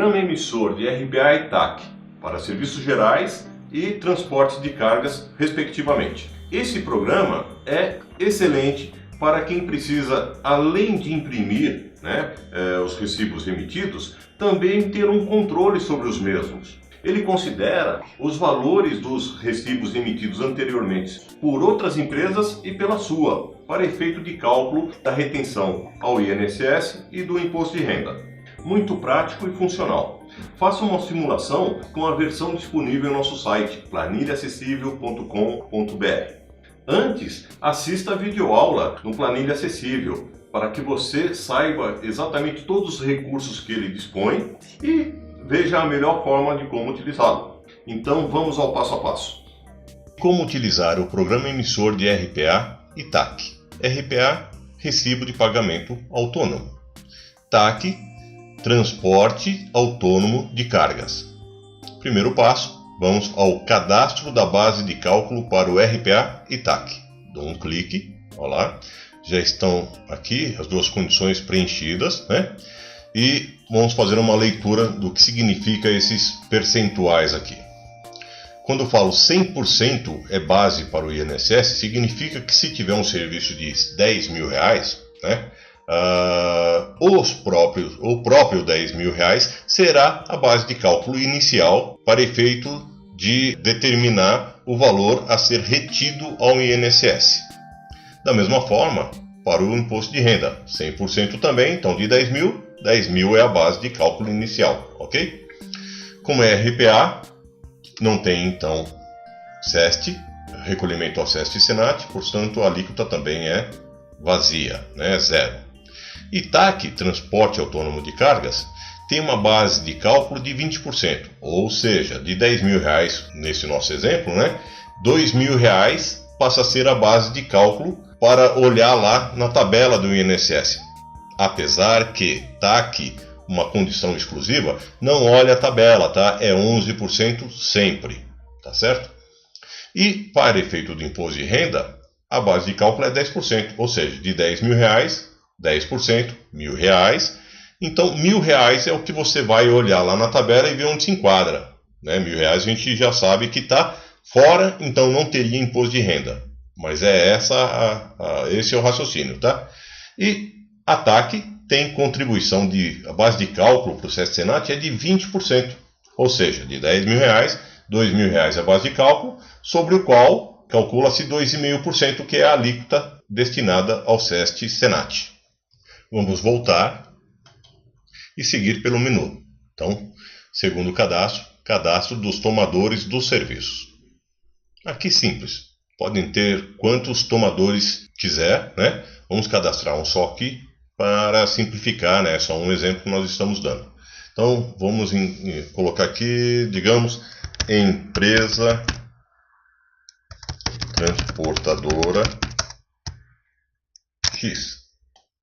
programa emissor de RPA e TAC para serviços gerais e transportes de cargas, respectivamente. Esse programa é excelente para quem precisa, além de imprimir os recibos emitidos, também ter um controle sobre os mesmos. Ele considera os valores dos recibos emitidos anteriormente por outras empresas e pela sua, para efeito de cálculo da retenção ao INSS e do imposto de renda. Muito prático e funcional. Faça uma simulação com a versão disponível em nosso site planilhaacessível.com.br. Antes, assista a videoaula no Planilha Acessível, para que você saiba exatamente todos os recursos que ele dispõe e veja a melhor forma de como utilizá-lo. Então vamos ao passo a passo. Como utilizar o programa emissor de RPA e TAC. RPA, Recibo de Pagamento Autônomo. TAC, Transporte Autônomo de Cargas. Primeiro passo, vamos ao cadastro da base de cálculo para o RPA e TAC. Dou um clique, olha lá, já estão aqui as duas condições preenchidas, né? E vamos fazer uma leitura do que significa esses percentuais aqui. Quando eu falo 100% é base para o INSS, significa que se tiver um serviço de R$10 mil, né, o próprio R$10.000 será a base de cálculo inicial para efeito de determinar o valor a ser retido ao INSS. Da mesma forma, para o imposto de renda, 100% também, então de 10 mil, 10 mil é a base de cálculo inicial, ok? Como é RPA, não tem então SEST, recolhimento ao SEST e SENAT, portanto a alíquota também é vazia, né? Zero. E TAC, Transporte Autônomo de Cargas, tem uma base de cálculo de 20%, ou seja, de R$10 mil nesse nosso exemplo, né? R$2.000 passa a ser a base de cálculo para olhar lá na tabela do INSS. Apesar que TAC, uma condição exclusiva, não olha a tabela, tá? É 11% sempre, tá certo? E para efeito do imposto de renda, a base de cálculo é 10%, ou seja, de R$10 mil, 10%, R$1.000. Então, R$1.000 é o que você vai olhar lá na tabela e ver onde se enquadra, né? R$1.000 a gente já sabe que está fora, então não teria imposto de renda. Mas é esse é o raciocínio, tá? E a TAC tem contribuição a base de cálculo para o SEST Senat é de 20%, ou seja, de R$10 mil, R$2.000 é a base de cálculo, sobre o qual calcula-se 2,5%, que é a alíquota destinada ao SEST Senat. Vamos voltar e seguir pelo menu. Então, segundo cadastro dos tomadores dos serviços. Aqui simples, podem ter quantos tomadores quiser, né? Vamos cadastrar um só aqui para simplificar, né? É só um exemplo que nós estamos dando. Então, vamos colocar aqui, digamos, empresa transportadora X,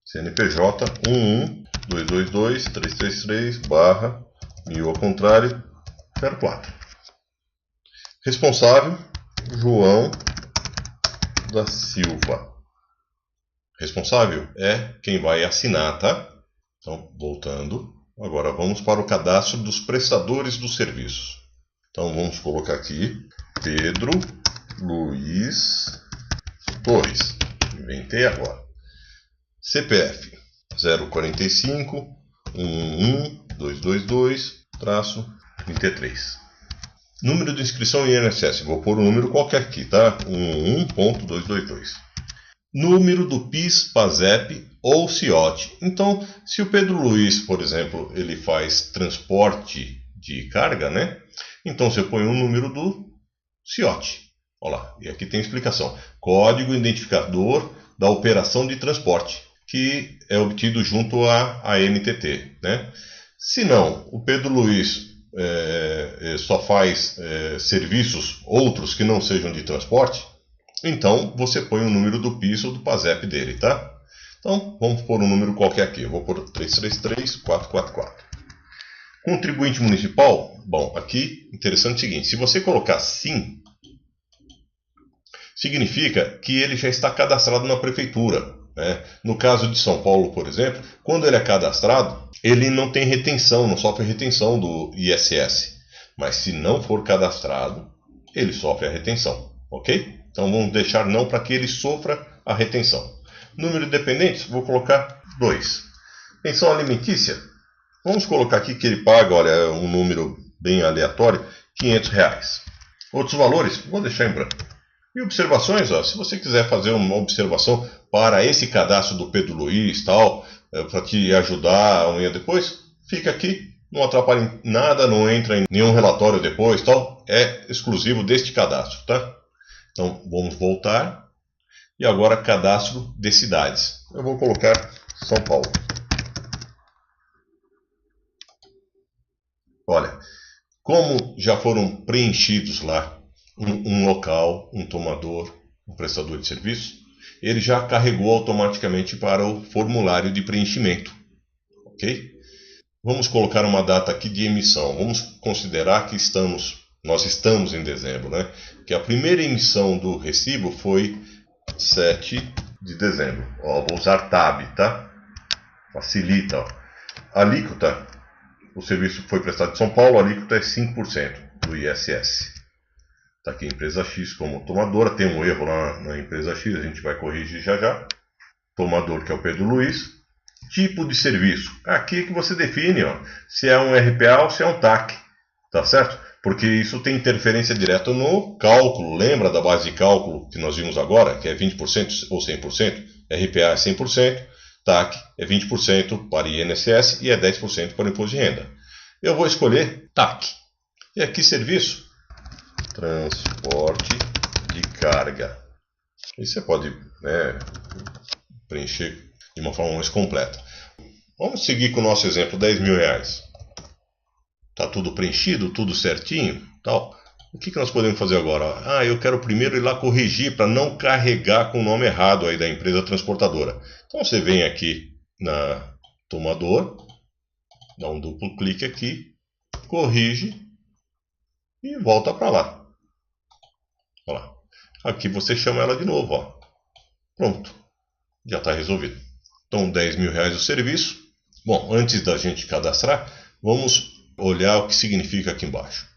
CNPJ 11.222.333/1000 ao contrário 04. Responsável João da Silva. Responsável é quem vai assinar, tá? Então, voltando. Agora vamos para o cadastro dos prestadores dos serviços. Então vamos colocar aqui Pedro Luiz Torres. Inventei agora. CPF 045 111.222-33. Número de inscrição em INSS. Vou pôr um número qualquer aqui, tá? 111.222. Número do PIS, PASEP ou CIOT. Então, se o Pedro Luiz, por exemplo, ele faz transporte de carga, né? Então você põe o número do CIOT. Olha lá, e aqui tem explicação. Código identificador da operação de transporte, que é obtido junto à ANTT, né? Se não, o Pedro Luiz só faz serviços outros que não sejam de transporte, então você põe o número do PIS ou do PASEP dele, tá? Então vamos pôr um número qualquer aqui, eu vou pôr 333.444. Contribuinte municipal, bom, aqui interessante o seguinte, se você colocar sim, significa que ele já está cadastrado na prefeitura, né? No caso de São Paulo, por exemplo, quando ele é cadastrado, ele não tem retenção, não sofre retenção do ISS. Mas se não for cadastrado, ele sofre a retenção, ok? Então vamos deixar não para que ele sofra a retenção. Número de dependentes, vou colocar 2. Pensão alimentícia, vamos colocar aqui que ele paga, olha, um número bem aleatório, R$500. Outros valores, vou deixar em branco. E observações, ó, se você quiser fazer uma observação para esse cadastro do Pedro Luiz, tal, para te ajudar amanhã depois, fica aqui, não atrapalha em nada, não entra em nenhum relatório depois, tal, é exclusivo deste cadastro, tá? Então vamos voltar e agora cadastro de cidades. Eu vou colocar São Paulo. Olha, como já foram preenchidos lá um local, um tomador, um prestador de serviço, ele já carregou automaticamente para o formulário de preenchimento, ok? Vamos colocar uma data aqui de emissão. Vamos considerar que nós estamos em dezembro, né? Que a primeira emissão do recibo foi 7 de dezembro. Ó, vou usar TAB, tá? Facilita. Ó. Alíquota, o serviço foi prestado em São Paulo, a alíquota é 5% do ISS. Está aqui empresa X como tomadora, tem um erro lá na empresa X, a gente vai corrigir já já. Tomador, que é o Pedro Luiz. Tipo de serviço, aqui que você define, ó, se é um RPA ou se é um TAC, tá certo? Porque isso tem interferência direta no cálculo, lembra da base de cálculo que nós vimos agora, que é 20% ou 100%? RPA é 100%, TAC é 20% para INSS e é 10% para o imposto de renda. Eu vou escolher TAC. E aqui serviço, transporte de carga. E você pode, né, preencher de uma forma mais completa. Vamos seguir com o nosso exemplo, R$10.000. Está tudo preenchido, tudo certinho, tal. O que nós podemos fazer agora? Eu quero primeiro ir lá corrigir para não carregar com o nome errado aí da empresa transportadora. Então você vem aqui na tomador, dá um duplo clique aqui, corrige e volta para lá. Olha lá. Aqui você chama ela de novo, ó. Pronto, já está resolvido. Então, R$10.000 o serviço. Bom, antes da gente cadastrar, vamos olhar o que significa aqui embaixo.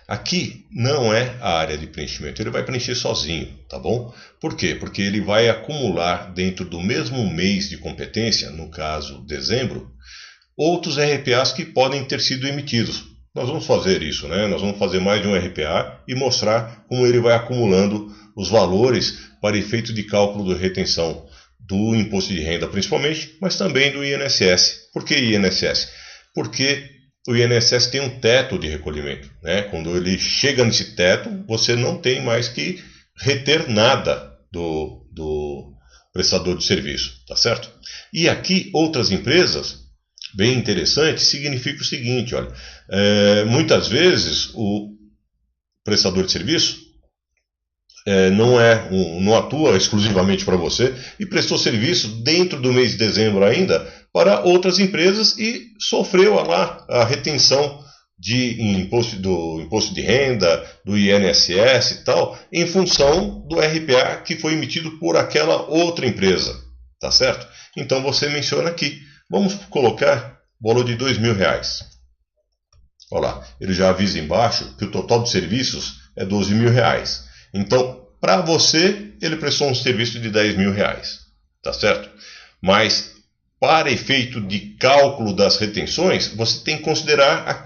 Aqui não é a área de preenchimento, ele vai preencher sozinho, tá bom? Por quê? Porque ele vai acumular dentro do mesmo mês de competência, no caso dezembro, outros RPAs que podem ter sido emitidos. Nós vamos fazer isso, né? Nós vamos fazer mais de um RPA e mostrar como ele vai acumulando os valores para efeito de cálculo de retenção do imposto de renda principalmente, mas também do INSS. Por que INSS? Porque o INSS tem um teto de recolhimento, né? Quando ele chega nesse teto, você não tem mais que reter nada do prestador de serviço, tá certo? E aqui outras empresas, bem interessante, significa o seguinte, olha, muitas vezes o prestador de serviço não atua exclusivamente para você e prestou serviço dentro do mês de dezembro ainda para outras empresas e sofreu lá a retenção do imposto de renda, do INSS e tal, em função do RPA que foi emitido por aquela outra empresa, tá certo? Então você menciona aqui, vamos colocar o valor de R$2.000. Olha lá, ele já avisa embaixo que o total de serviços é R$12.000. Então, para você, ele prestou um serviço de R$10.000, tá certo? Mas, para efeito de cálculo das retenções, você tem que considerar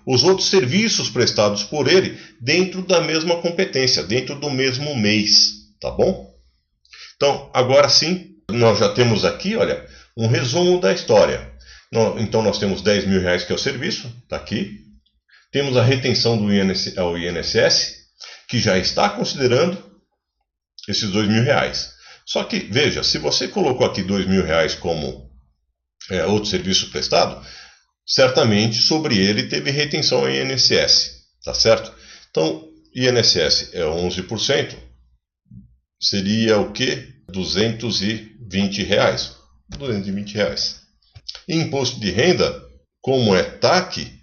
os outros serviços prestados por ele dentro da mesma competência, dentro do mesmo mês, tá bom? Então, agora sim, nós já temos aqui, olha, um resumo da história. Então, nós temos R$10.000 que é o serviço, tá aqui. Temos a retenção ao INSS, que já está considerando esses R$2.000. Só que, veja, se você colocou aqui R$2.000 como outro serviço prestado, certamente sobre ele teve retenção ao INSS, tá certo? Então, INSS é 11%, seria o quê? R$220. R$220. E imposto de renda, como é TAC,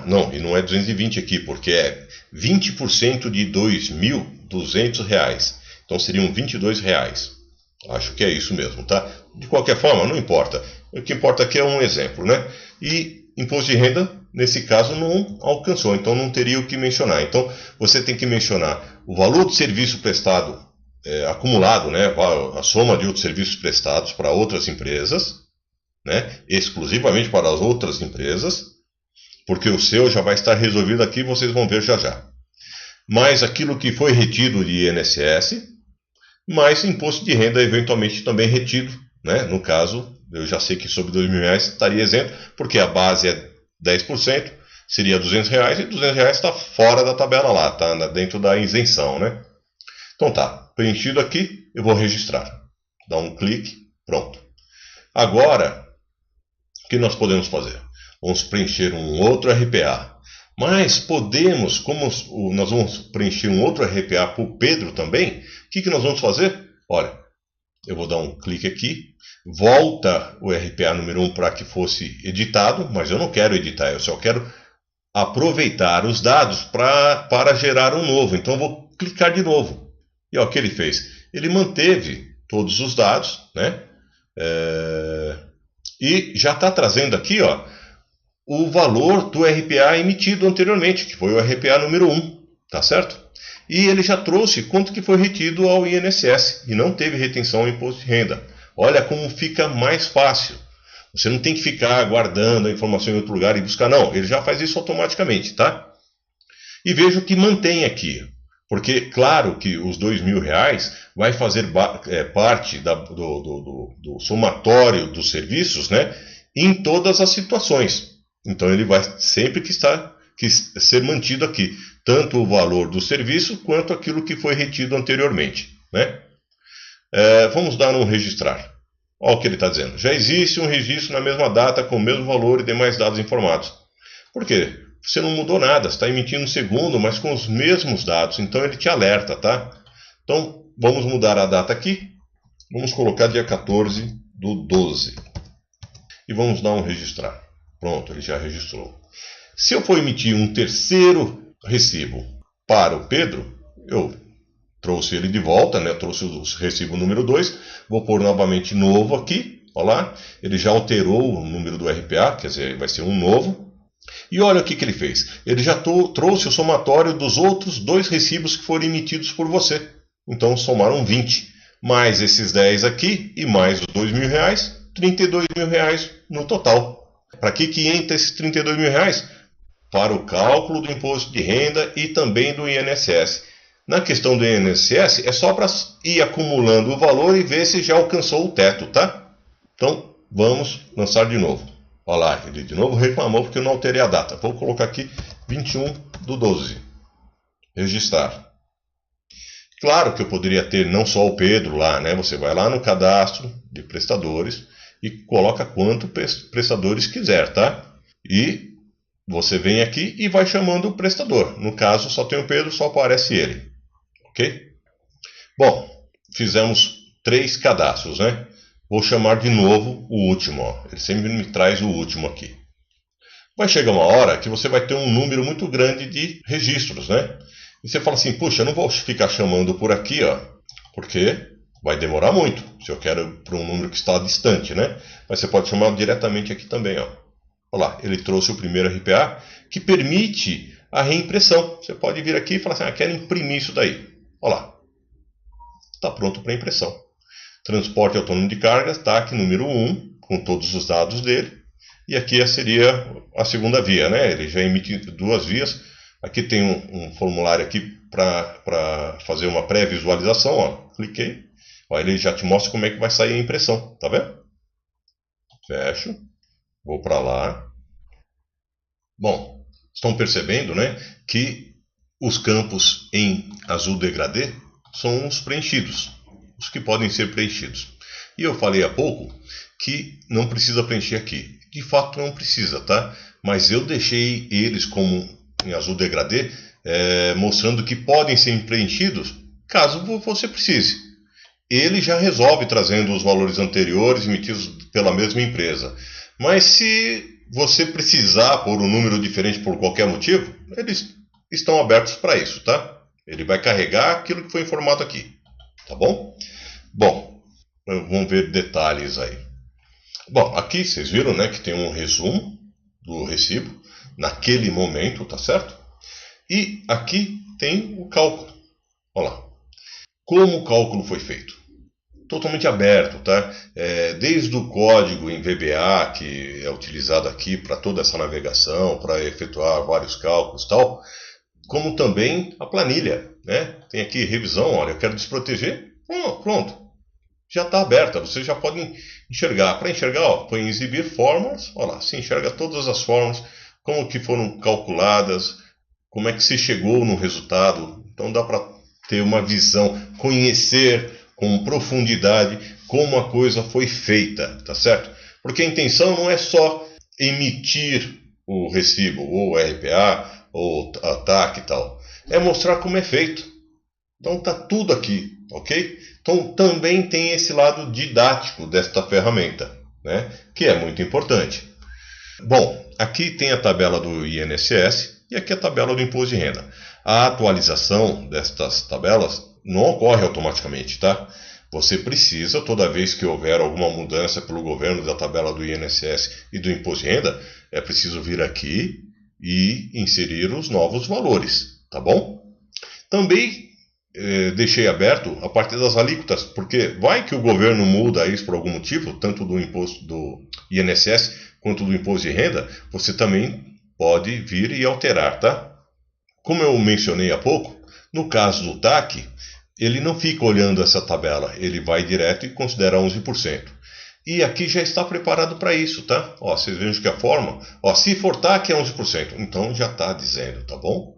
não, e não é 220 aqui, porque é 20% de R$2.200. Então seriam R$22. Acho que é isso mesmo, tá? De qualquer forma, não importa. O que importa aqui é um exemplo, né? E imposto de renda, nesse caso, não alcançou, então não teria o que mencionar. Então, você tem que mencionar o valor do serviço prestado acumulado, né? A soma de outros serviços prestados para outras empresas, né? Exclusivamente para as outras empresas, porque o seu já vai estar resolvido aqui, vocês vão ver já já. Mais aquilo que foi retido de INSS, mais imposto de renda eventualmente também retido, né? No caso, eu já sei que sobre R$2.000 estaria isento, porque a base é 10%, seria R$200, e R$200 está fora da tabela lá, está dentro da isenção, né? Então tá, preenchido aqui, eu vou registrar. Dá um clique, pronto. Agora, o que nós podemos fazer? Vamos preencher um outro RPA. Mas podemos, como nós vamos preencher um outro RPA para o Pedro também, o que nós vamos fazer? Olha, eu vou dar um clique aqui, volta o RPA número 1 para que fosse editado, mas eu não quero editar, eu só quero aproveitar os dados para gerar um novo. Então eu vou clicar de novo. E olha o que ele fez. Ele manteve todos os dados, né? E já está trazendo aqui, ó, o valor do RPA emitido anteriormente, que foi o RPA número 1, tá certo? E ele já trouxe quanto que foi retido ao INSS e não teve retenção ao imposto de renda. Olha como fica mais fácil. Você não tem que ficar guardando a informação em outro lugar e buscar, não. Ele já faz isso automaticamente, tá? E vejo que mantém aqui, porque claro que os R$2.000 vai fazer parte do somatório dos serviços, né? Em todas as situações. Então ele vai sempre que ser mantido aqui, tanto o valor do serviço quanto aquilo que foi retido anteriormente, né? Vamos dar um registrar. Olha o que ele está dizendo. Já existe um registro na mesma data com o mesmo valor e demais dados informados. Por quê? Você não mudou nada, está emitindo um segundo, mas com os mesmos dados, então ele te alerta, tá? Então vamos mudar a data aqui. Vamos colocar dia 14/12 e vamos dar um registrar. Pronto, ele já registrou. Se eu for emitir um terceiro recibo para o Pedro, eu trouxe ele de volta, né? Eu trouxe o recibo número 2, vou pôr novamente novo aqui, olha lá, ele já alterou o número do RPA, quer dizer, vai ser um novo. E olha o que ele fez, ele já trouxe o somatório dos outros 2 recibos que foram emitidos por você. Então somaram 20, mais esses 10 aqui e mais os R$2.000, R$32.000 no total. Para que entra esses R$32.000? Para o cálculo do imposto de renda e também do INSS. Na questão do INSS, é só para ir acumulando o valor e ver se já alcançou o teto, tá? Então, vamos lançar de novo. Olha lá, ele de novo reclamou porque eu não alterei a data. Vou colocar aqui 21/12. Registrar. Claro que eu poderia ter não só o Pedro lá, né? Você vai lá no cadastro de prestadores e coloca quanto prestadores quiser, tá? E você vem aqui e vai chamando o prestador. No caso, só tem o Pedro, só aparece ele. Ok? Bom, fizemos 3 cadastros, né? Vou chamar de novo o último. Ó. Ele sempre me traz o último aqui. Vai chegar uma hora que você vai ter um número muito grande de registros, né? E você fala assim, puxa, eu não vou ficar chamando por aqui, ó, porque vai demorar muito. Se eu quero para um número que está distante, né? Mas você pode chamar diretamente aqui também, ó. Olha lá, ele trouxe o primeiro RPA que permite a reimpressão. Você pode vir aqui e falar assim, quero imprimir isso daí. Olha lá, está pronto para impressão. Transporte autônomo de cargas, TAC número 1, com todos os dados dele. E aqui seria a segunda via, né? Ele já emite 2 vias. Aqui tem um formulário aqui para fazer uma pré-visualização, ó. Cliquei. Ó, ele já te mostra como é que vai sair a impressão, tá vendo? Fecho. Vou para lá. Bom, estão percebendo, né, que os campos em azul degradê são os preenchidos, os que podem ser preenchidos. E eu falei há pouco que não precisa preencher aqui. De fato não precisa, tá? Mas eu deixei eles como em azul degradê, mostrando que podem ser preenchidos caso você precise. Ele já resolve trazendo os valores anteriores emitidos pela mesma empresa. Mas se você precisar pôr um número diferente por qualquer motivo, eles estão abertos para isso, tá? Ele vai carregar aquilo que foi informado aqui, tá bom? Bom, vamos ver detalhes aí. Bom, aqui vocês viram, né, que tem um resumo do recibo naquele momento, tá certo? E aqui tem o cálculo. Olha lá. Como o cálculo foi feito? Totalmente aberto, tá? Desde o código em VBA, que é utilizado aqui para toda essa navegação, para efetuar vários cálculos e tal, como também a planilha, né? Tem aqui revisão, olha, eu quero desproteger, pronto. Já está aberta, vocês já podem enxergar. Para enxergar, ó, põe em exibir fórmulas, olha lá, se enxerga todas as fórmulas, como que foram calculadas, como é que se chegou no resultado. Então dá para ter uma visão, conhecer com profundidade como a coisa foi feita, tá certo? Porque a intenção não é só emitir o recibo, ou o RPA, ou a TAC e tal. É mostrar como é feito. Então tá tudo aqui, ok? Então também tem esse lado didático desta ferramenta, né? Que é muito importante. Bom, aqui tem a tabela do INSS e aqui a tabela do Imposto de Renda. A atualização destas tabelas não ocorre automaticamente, tá? Você precisa, toda vez que houver alguma mudança pelo governo da tabela do INSS e do Imposto de Renda, é preciso vir aqui e inserir os novos valores, tá bom? Também deixei aberto a parte das alíquotas, porque vai que o governo muda isso por algum motivo, tanto do imposto do INSS quanto do imposto de renda, você também pode vir e alterar, tá? Como eu mencionei há pouco, no caso do TAC, ele não fica olhando essa tabela, ele vai direto e considera 11%. E aqui já está preparado para isso, tá? Ó, vocês vejam que a forma, ó, se for TAC é 11%, então já está dizendo, tá bom?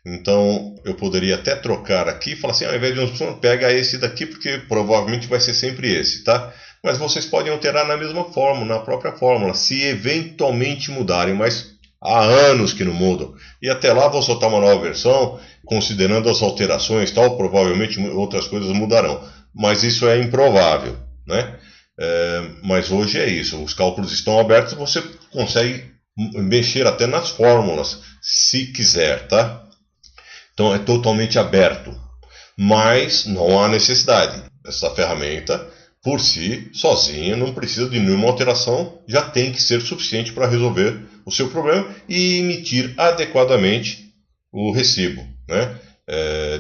Então eu poderia até trocar aqui e falar assim, ao invés de 11%, pega esse daqui, porque provavelmente vai ser sempre esse, tá? Mas vocês podem alterar na mesma fórmula, na própria fórmula, se eventualmente mudarem, mas há anos que não mudam. E até lá vou soltar uma nova versão, considerando as alterações, tal, provavelmente outras coisas mudarão. Mas isso é improvável, né? Mas hoje é isso, os cálculos estão abertos, você consegue mexer até nas fórmulas, se quiser, tá? Então é totalmente aberto, mas não há necessidade. Essa ferramenta, por si, sozinha, não precisa de nenhuma alteração, já tem que ser suficiente para resolver o seu problema e emitir adequadamente o recibo, né,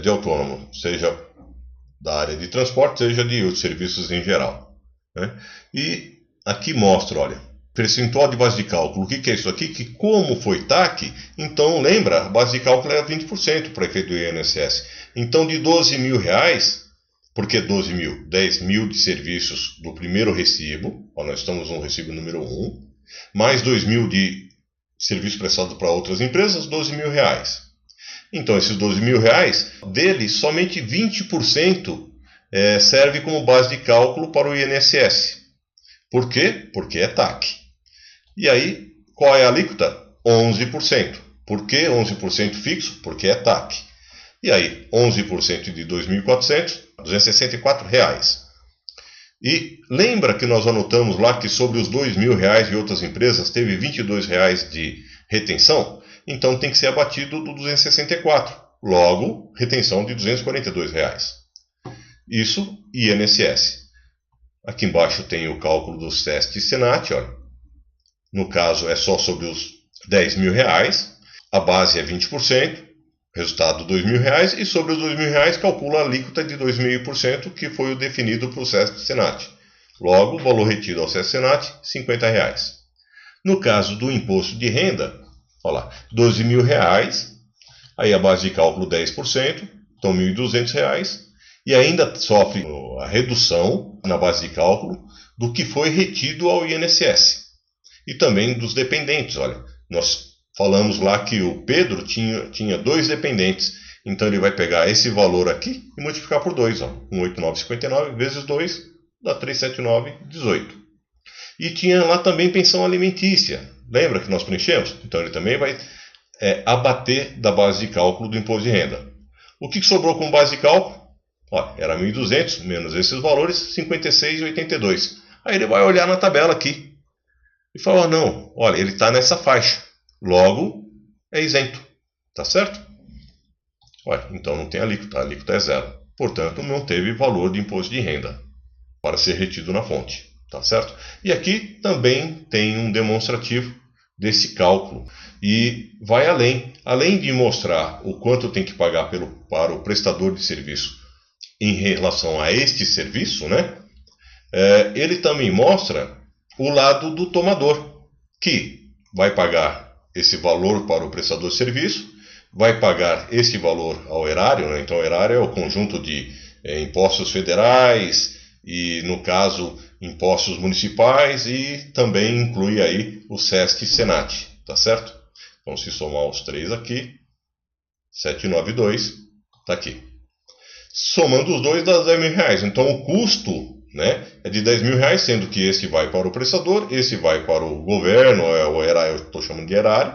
de autônomo, seja da área de transporte, seja de outros serviços em geral, né? E aqui mostra, olha, percentual de base de cálculo. O que é isso aqui? Que como foi TAC, então lembra, a base de cálculo era 20% para efeito do INSS. Então de 12 mil reais, por que 12 mil? 10 mil de serviços do primeiro recibo, ó, nós estamos no recibo número 1, mais 2 mil de serviço prestado para outras empresas, 12 mil reais. Então esses 12 mil reais, dele somente 20% serve como base de cálculo para o INSS. Por quê? Porque é TAC. E aí, qual é a alíquota? 11%. Por que 11% fixo? Porque é TAC. E aí, 11% de 2.400, R$ 264. E lembra que nós anotamos lá que sobre os R$ 2.000 de outras empresas teve R$ 22 de retenção? Então tem que ser abatido do 264. Logo, retenção de R$ 242. Isso, INSS. Aqui embaixo tem o cálculo do SEST e SENAT, olha. No caso é só sobre os R$ 10.000, a base é 20%, resultado R$ 2.000, e sobre os R$ 2.000 calcula a alíquota de 2,5%, que foi o definido para o SEST e SENAT. Logo, o valor retido ao SEST e SENAT, R$ 50. No caso do imposto de renda, olha lá, R$ 12.000, aí a base de cálculo 10%, então R$ 1.200, e ainda sofre a redução na base de cálculo do que foi retido ao INSS. E também dos dependentes, olha, nós falamos lá que o Pedro tinha 2 dependentes, então ele vai pegar esse valor aqui e multiplicar por 2, ó, 189,59 vezes 2 dá 379,18. E tinha lá também pensão alimentícia, lembra que nós preenchemos? Então ele também vai abater da base de cálculo do imposto de renda. O que sobrou como base de cálculo? Ó, era 1.200 menos esses valores, 56,82. Aí ele vai olhar na tabela aqui e fala, não, olha, ele está nessa faixa, logo é isento, tá certo? Olha, então não tem alíquota, a alíquota é zero. Portanto, não teve valor de imposto de renda para ser retido na fonte. tá certo? E aqui também tem um demonstrativo desse cálculo e vai além de mostrar o quanto tem que pagar para o prestador de serviço em relação a este serviço, né? Ele também mostra o lado do tomador, que vai pagar esse valor para o prestador de serviço, vai pagar esse valor ao erário, né? Então o erário é o conjunto de impostos federais e, no caso, impostos municipais, e também inclui aí o SESC e SENAT, tá certo? Então, se somar os três aqui, 792, tá aqui. Somando os dois dá 10 mil reais. Então o custo, né, é de 10 mil reais, sendo que esse vai para o prestador, esse vai para o governo, o erário, eu estou chamando de erário.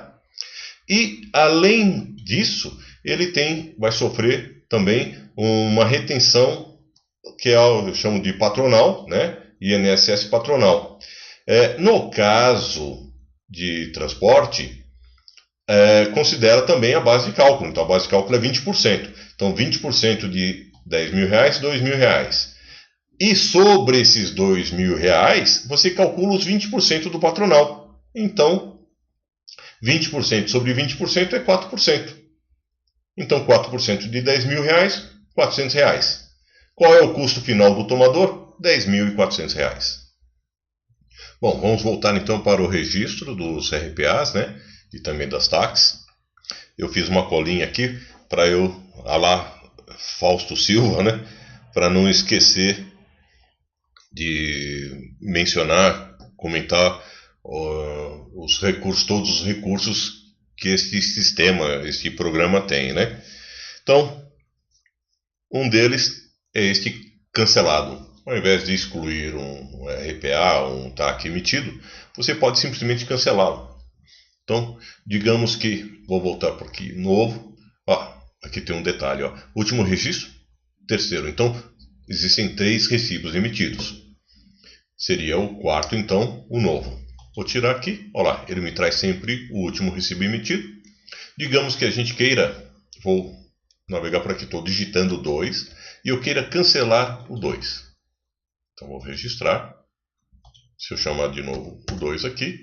E além disso, ele vai sofrer também uma retenção que eu chamo de patronal, né, INSS patronal. No caso de transporte, considera também a base de cálculo. Então a base de cálculo é 20%. Então 20% de 10 mil reais, 2 mil reais. E sobre esses 2 mil reais, você calcula os 20% do patronal. Então 20% sobre 20% é 4%. Então 4% de 10 mil reais, 400 reais. Qual é o custo final do tomador? 10.400 reais. Bom, vamos voltar então para o registro dos RPAs, né? E também das taxas. Eu fiz uma colinha aqui para eu, Fausto Silva, né? Para não esquecer de mencionar, comentar os recursos, todos os recursos que este sistema, este programa tem, né? Então, um deles é este cancelado. Ao invés de excluir um RPA, um TAC emitido, você pode simplesmente cancelá-lo. Então, digamos que, vou voltar por aqui, novo, aqui tem um detalhe, último registro, terceiro. Então, existem 3 recibos emitidos. Seria o quarto, então, o novo. Vou tirar aqui, olha lá, ele me traz sempre o último recibo emitido. Digamos que a gente queira, vou navegar por aqui, estou digitando 2, e eu queira cancelar o 2. Então, vou registrar. Se eu chamar de novo o 2 aqui,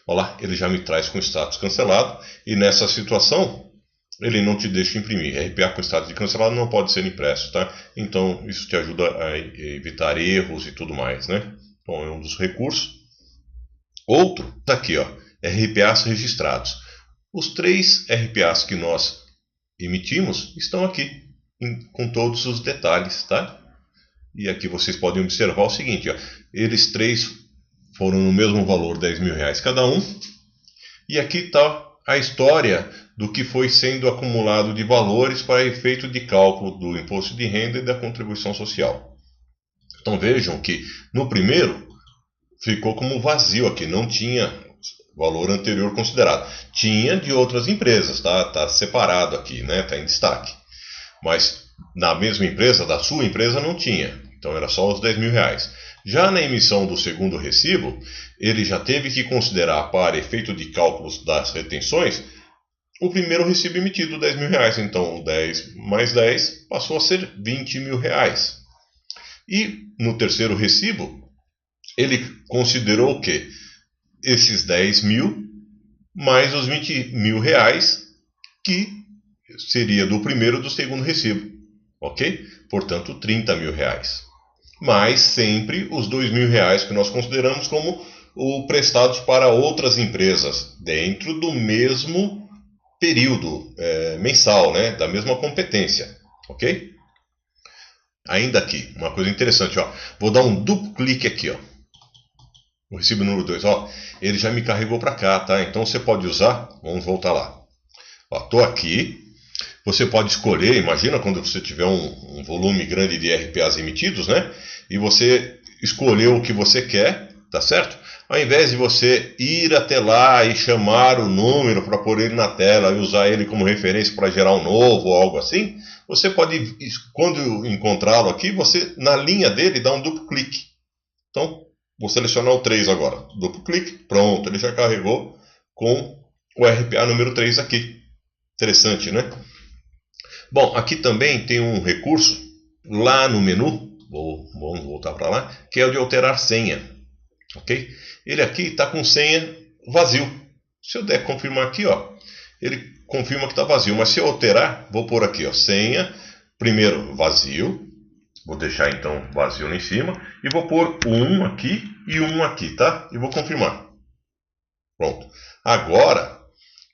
olha lá, ele já me traz com status cancelado, e nessa situação, ele não te deixa imprimir. RPA com status de cancelado não pode ser impresso, tá? Então, isso te ajuda a evitar erros e tudo mais, né? Então, é um dos recursos. Outro, tá aqui, RPAs registrados. Os 3 RPAs que nós emitimos estão aqui, com todos os detalhes, tá? E aqui vocês podem observar o seguinte, eles 3 foram no mesmo valor, 10 mil reais cada um. E aqui está a história do que foi sendo acumulado de valores para efeito de cálculo do imposto de renda e da contribuição social. Então vejam que no primeiro ficou como vazio aqui, não tinha valor anterior considerado. Tinha de outras empresas, tá separado aqui, né? Tá em destaque. Mas na mesma empresa, da sua empresa, não tinha. Então era só os 10 mil reais. Já na emissão do segundo recibo, ele já teve que considerar, para efeito de cálculos das retenções, o primeiro recibo emitido, 10 mil reais. Então 10 mais 10 passou a ser 20 mil reais. E no terceiro recibo, ele considerou o quê? Esses 10 mil mais os 20 mil reais, que seria do primeiro e do segundo recibo. Ok? Portanto, 30 mil reais. Mas sempre os 2 mil reais que nós consideramos como prestados para outras empresas, dentro do mesmo período mensal, né? Da mesma competência. Ok? Ainda aqui, uma coisa interessante. Vou dar um duplo clique aqui. O recibo número 2. Ele já me carregou para cá, tá? Então você pode usar, vamos voltar lá. Estou aqui. Você pode escolher, imagina quando você tiver um volume grande de RPAs emitidos, né? E você escolheu o que você quer, tá certo? Ao invés de você ir até lá e chamar o número para pôr ele na tela e usar ele como referência para gerar um novo ou algo assim, você pode, quando encontrá-lo aqui, você na linha dele dá um duplo clique. Então, vou selecionar o 3 agora. Duplo clique, pronto, ele já carregou com o RPA número 3 aqui. Interessante, né? Bom, aqui também tem um recurso lá no menu, vamos voltar para lá, que é o de alterar senha. ok? Ele aqui está com senha vazio. Se eu der confirmar aqui, ó, ele confirma que está vazio. Mas se eu alterar, vou pôr aqui, ó, senha, primeiro vazio. Vou deixar então vazio lá em cima. E vou pôr um aqui e um aqui, tá? E vou confirmar. Pronto. Agora,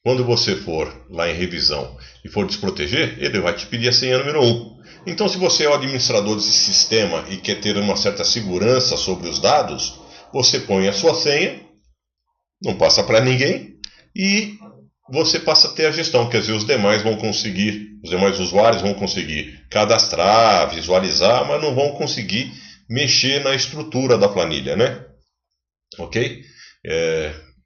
quando você for lá em revisão e for desproteger, ele vai te pedir a senha número 1. Então, se você é o administrador desse sistema e quer ter uma certa segurança sobre os dados, você põe a sua senha, não passa para ninguém, e você passa a ter a gestão, quer dizer, os demais usuários vão conseguir cadastrar, visualizar, mas não vão conseguir mexer na estrutura da planilha, né? Ok?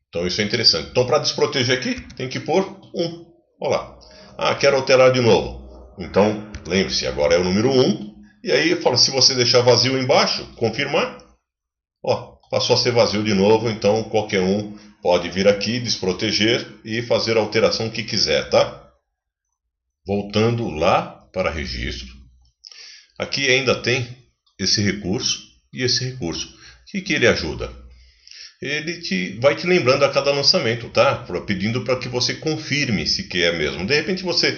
Então isso é interessante. Então, para desproteger aqui, tem que pôr 1. Olha lá. Ah, quero alterar de novo. Então, lembre-se, agora é o número 1. E aí, fala, se você deixar vazio embaixo, confirmar, ó, passou a ser vazio de novo. Então, qualquer um pode vir aqui, desproteger e fazer a alteração que quiser, tá? Voltando lá para registro. Aqui ainda tem esse recurso e esse recurso. O que ele ajuda? Ele vai te lembrando a cada lançamento, tá? Pedindo para que você confirme se quer mesmo. De repente você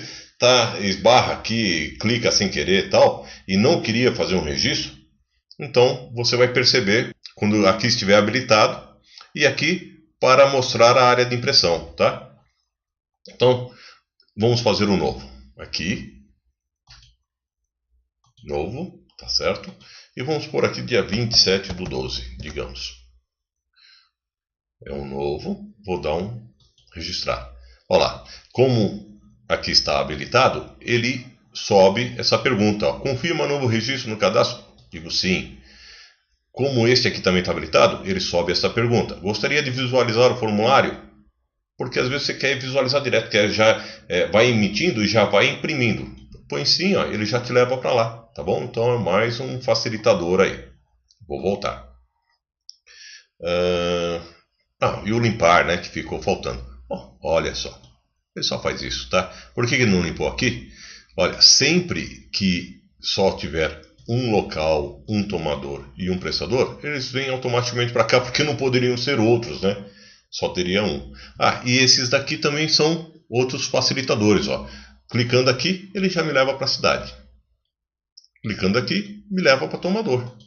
esbarra aqui, clica sem querer e tal, e não queria fazer um registro, então você vai perceber quando aqui estiver habilitado e aqui para mostrar a área de impressão, tá? Então, vamos fazer um novo. Aqui, novo, tá certo? E vamos por aqui dia 27/12, digamos. É um novo, vou dar um registrar. Olha lá, como aqui está habilitado, ele sobe essa pergunta. Ó, confirma novo registro no cadastro? Digo sim. Como este aqui também está habilitado, ele sobe essa pergunta. Gostaria de visualizar o formulário? Porque às vezes você quer visualizar direto, vai emitindo e já vai imprimindo. Põe sim, ó, ele já te leva para lá, tá bom? Então é mais um facilitador aí. Vou voltar. E o limpar, né, que ficou faltando. Bom, olha só, ele só faz isso, tá? Por que ele não limpou aqui? Olha, sempre que só tiver um local, um tomador e um prestador, eles vêm automaticamente para cá, porque não poderiam ser outros, né? Só teria um. E esses daqui também são outros facilitadores, ó. Clicando aqui, ele já me leva para a cidade. Clicando aqui, me leva para tomador.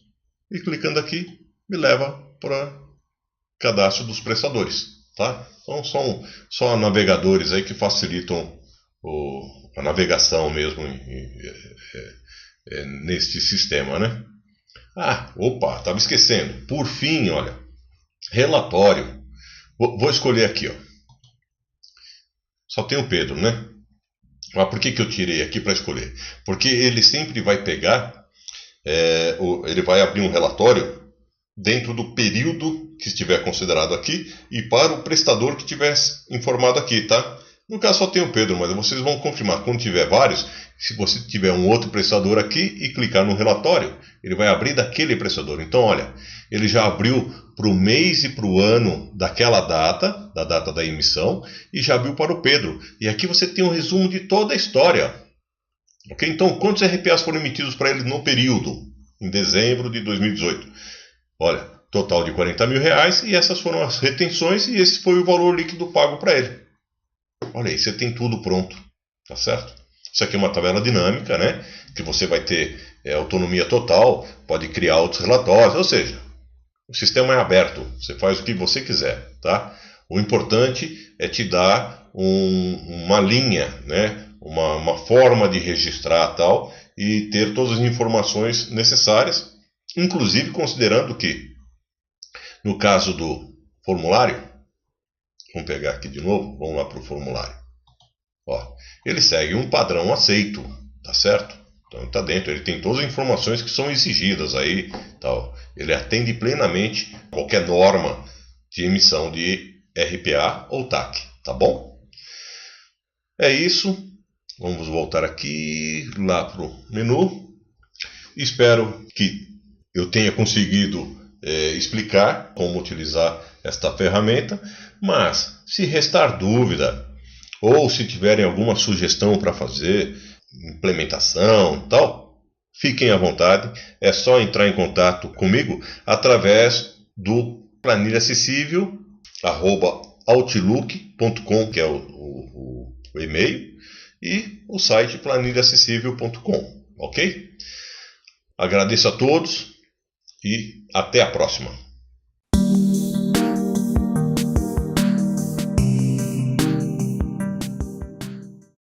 E clicando aqui, me leva para cadastro dos prestadores, tá? Então são só navegadores aí que facilitam a navegação mesmo neste sistema, né? Estava esquecendo. Por fim, olha, relatório. Vou escolher aqui, ó. Só tem o Pedro, né? Mas por que eu tirei aqui para escolher? Porque ele sempre vai pegar, ele vai abrir um relatório dentro do período que estiver considerado aqui e para o prestador que tiver informado aqui, tá? No caso só tem o Pedro, mas vocês vão confirmar quando tiver vários. Se você tiver um outro prestador aqui e clicar no relatório, ele vai abrir daquele prestador. Então, olha, ele já abriu para o mês e para o ano daquela data, da data da emissão, e já abriu para o Pedro. E aqui você tem um resumo de toda a história. Ok? Então, quantos RPAs foram emitidos para ele no período, em dezembro de 2018? Olha, total de R$40 mil, e essas foram as retenções, e esse foi o valor líquido pago para ele. Olha aí, você tem tudo pronto, tá certo? Isso aqui é uma tabela dinâmica, né? Que você vai ter autonomia total, pode criar outros relatórios, ou seja, o sistema é aberto, você faz o que você quiser, tá? O importante é te dar uma linha, né? Uma forma de registrar tal, e ter todas as informações necessárias, inclusive considerando que, no caso do formulário, vamos pegar aqui de novo, vamos lá para o formulário. Ó, ele segue um padrão aceito, tá certo? Então está dentro, ele tem todas as informações que são exigidas aí, tal. Ele atende plenamente qualquer norma de emissão de RPA ou TAC, tá bom? É isso, vamos voltar aqui, lá para o menu. Espero que eu tenha conseguido explicar como utilizar esta ferramenta, mas se restar dúvida ou se tiverem alguma sugestão para fazer, implementação e tal, fiquem à vontade, é só entrar em contato comigo através do planilhaacessível@outlook.com, que é o e-mail, e o site planilhaacessível.com, ok? Agradeço a todos e até a próxima.